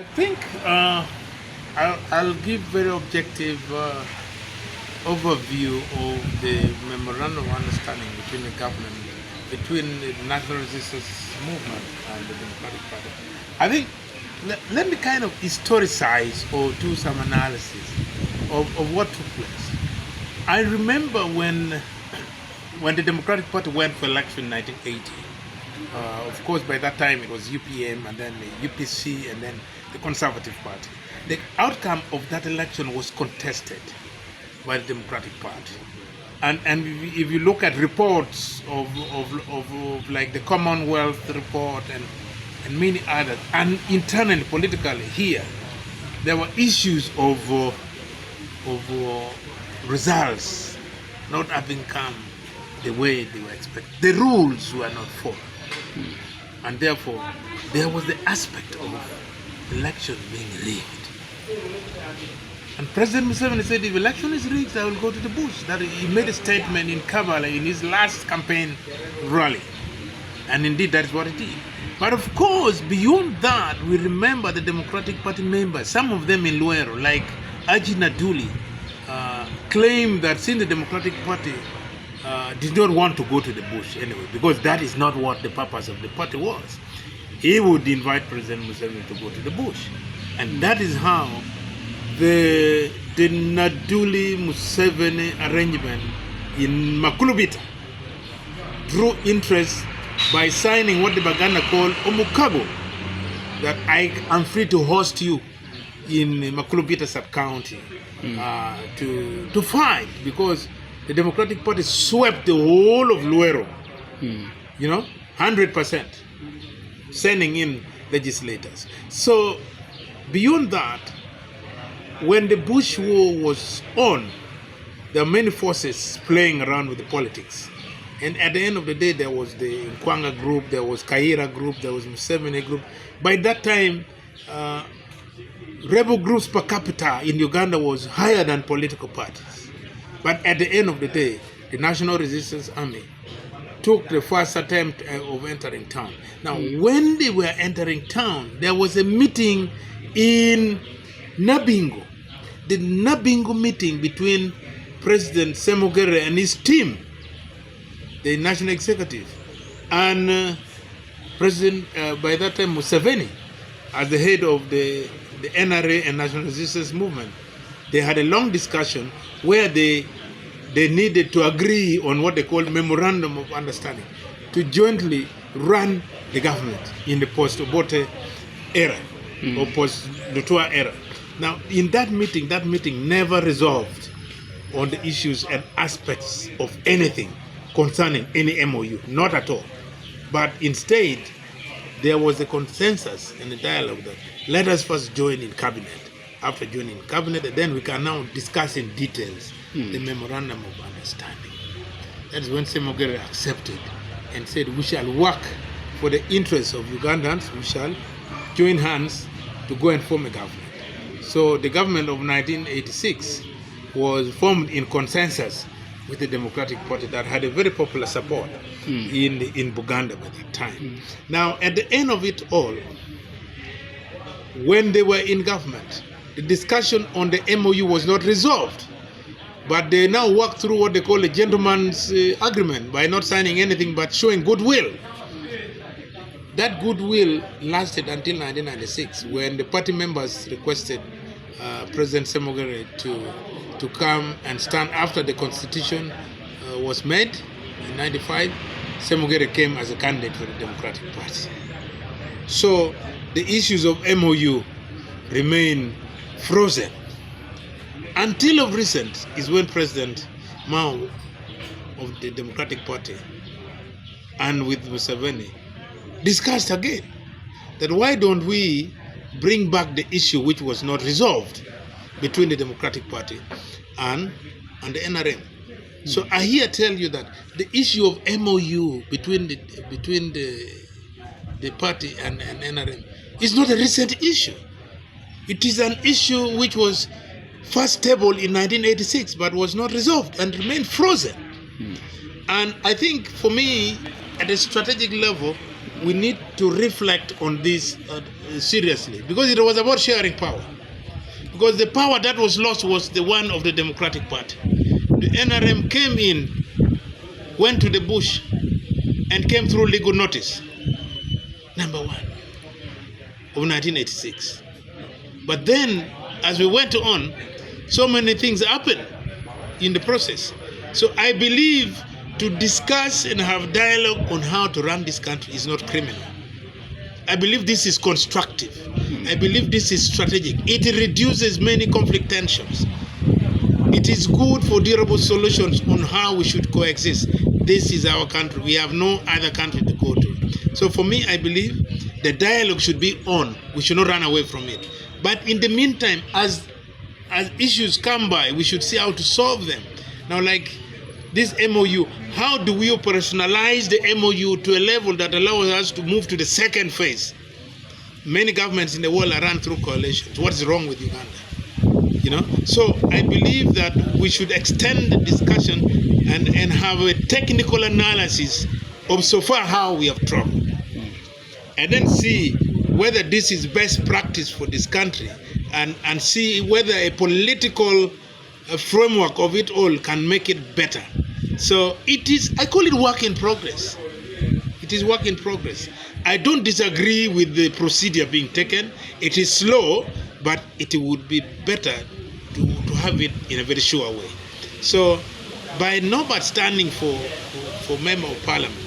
I think I'll give very objective overview of the memorandum of understanding between the government, between the National Resistance Movement and the Democratic Party. I think let me kind of historicize or do some analysis of what took place. I remember when the Democratic Party went for election in 1980. Of course, by that time it was UPM and then the UPC and then the Conservative Party. The outcome of that election was contested by the Democratic Party. And if you look at reports of like the Commonwealth report and many others, and internally, politically here, there were issues of results not having come the way they were expected. The rules were not followed. And therefore, there was the aspect of election being rigged. And President Museveni said, if election is rigged, I will go to the bush. That he made a statement in Kampala in his last campaign rally. And indeed, that's what he did. But of course, beyond that, we remember the Democratic Party members, some of them in Luero, like Aji Naduli, claimed that since the Democratic Party did not want to go to the bush anyway, because that is not what the purpose of the party was, he would invite President Museveni to go to the bush. And that is how the Naduli-Museveni arrangement in Makulubita drew interest by signing what the Baganda call Omukago, that I am free to host you in Makulubita sub-county to fight, because the Democratic Party swept the whole of Luero, 100%, sending in legislators. So beyond that, when the Bush War was on, there were many forces playing around with the politics. And at the end of the day, there was the Nkwanga group, there was Kaira group, there was Museveni group. By that time, rebel groups per capita in Uganda was higher than political parties. But at the end of the day, the National Resistance Army took the first attempt of entering town. Now, when they were entering town, there was a meeting in Nabingo. The Nabingo meeting between President Semogere and his team, the National Executive, and President, by that time, Museveni, as the head of the NRA and National Resistance Movement. They had a long discussion where they needed to agree on what they called Memorandum of Understanding to jointly run the government in the post-Obote era or post-Lutua era. Now, in that meeting never resolved on the issues and aspects of anything concerning any MOU, not at all. But instead, there was a consensus and a dialogue that let us first join in cabinet. After joining cabinet, then we can now discuss in details the Memorandum of Understanding. That is when Semogere accepted and said, we shall work for the interests of Ugandans, we shall join hands to go and form a government. So the government of 1986 was formed in consensus with the Democratic Party that had a very popular support in Buganda by that time. Now, at the end of it all, when they were in government, the discussion on the MOU was not resolved, but they now work through what they call a gentleman's agreement by not signing anything but showing goodwill. That goodwill lasted until 1996, when the party members requested President Semogere to come and stand after the constitution was made in 95. Semogere came as a candidate for the Democratic Party. So the issues of MOU remain frozen. Until of recent is when President Mao of the Democratic Party and with Museveni discussed again that why don't we bring back the issue which was not resolved between the Democratic Party and the NRM. So I here tell you that the issue of MOU between the party and NRM is not a recent issue. It is an issue which was first tabled in 1986 but was not resolved and remained frozen. And I think for me, at a strategic level, we need to reflect on this seriously, because it was about sharing power. Because the power that was lost was the one of the Democratic Party. The NRM came in, went to the bush, and came through legal notice, number one, of 1986. But then, as we went on, so many things happened in the process. So I believe to discuss and have dialogue on how to run this country is not criminal. I believe this is constructive. I believe this is strategic. It reduces many conflict tensions. It is good for durable solutions on how we should coexist. This is our country. We have no other country to go to. So for me, I believe the dialogue should be on. We should not run away from it. But in the meantime, as issues come by, we should see how to solve them. Now, like this MOU, how do we operationalize the MOU to a level that allows us to move to the second phase? Many governments in the world are run through coalitions. What is wrong with Uganda? You know? So I believe that we should extend the discussion and have a technical analysis of so far how we have traveled. And then see whether this is best practice for this country, and see whether a political framework of it all can make it better. So it is, I call it work in progress. It is work in progress. I don't disagree with the procedure being taken. It is slow, but it would be better to have it in a very sure way. So by Norbert standing for Member of Parliament,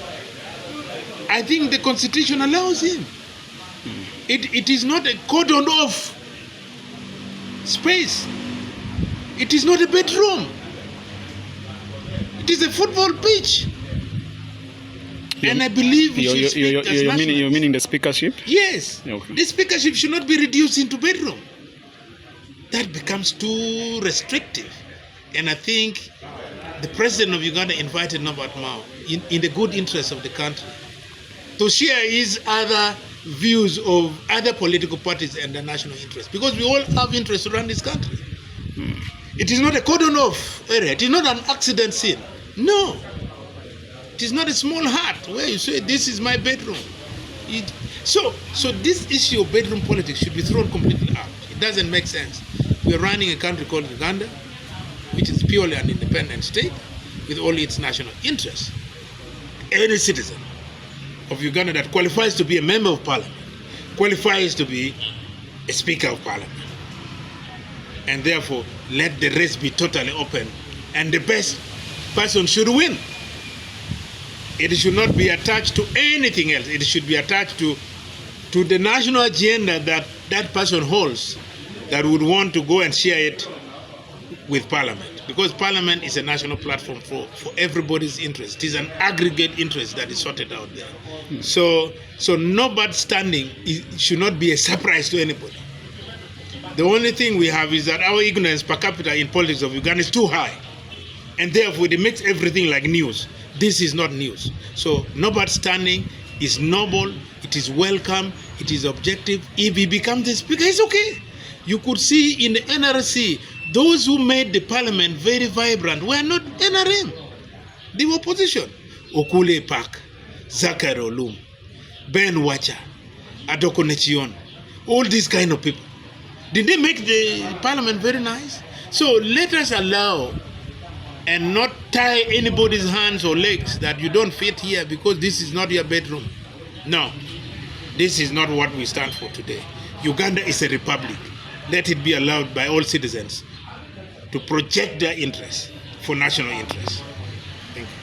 I think the Constitution allows him. It is not a cordoned off space. It is not a bedroom. It is a football pitch. And I believe we should speak as nationals. You're meaning the speakership? Yes. Okay. The speakership should not be reduced into bedroom. That becomes too restrictive. And I think the president of Uganda invited Norbert Mao in the good interest of the country to share his other views of other political parties and the national interest. Because we all have interest to run this country. It is not a cordon off area. It is not an accident scene. No. It is not a small hut where you say, this is my bedroom. So this issue of bedroom politics should be thrown completely out. It doesn't make sense. We are running a country called Uganda, which is purely an independent state with all its national interests. Any citizen of Uganda that qualifies to be a member of parliament qualifies to be a speaker of parliament. And therefore, let the race be totally open, and the best person should win. It should not be attached to anything else. It should be attached to the national agenda that person holds, that would want to go and share it with Parliament. Because Parliament is a national platform for everybody's interest. It is an aggregate interest that is sorted out there. So Norbert standing should not be a surprise to anybody. The only thing we have is that our ignorance per capita in politics of Uganda is too high. And therefore, it makes everything like news. This is not news. So Norbert standing is noble, it is welcome, it is objective. If he becomes the speaker, it's okay. You could see in the NRC, those who made the parliament very vibrant were not NRM. They were opposition. Okule Park, Zachary Olum, Ben Wacha, Adoko Nechion, all these kind of people. Did they make the parliament very nice? So let us allow and not tie anybody's hands or legs that you don't fit here because this is not your bedroom. No, this is not what we stand for today. Uganda is a republic. Let it be allowed by all citizens to project their interests for national interests. Thank you.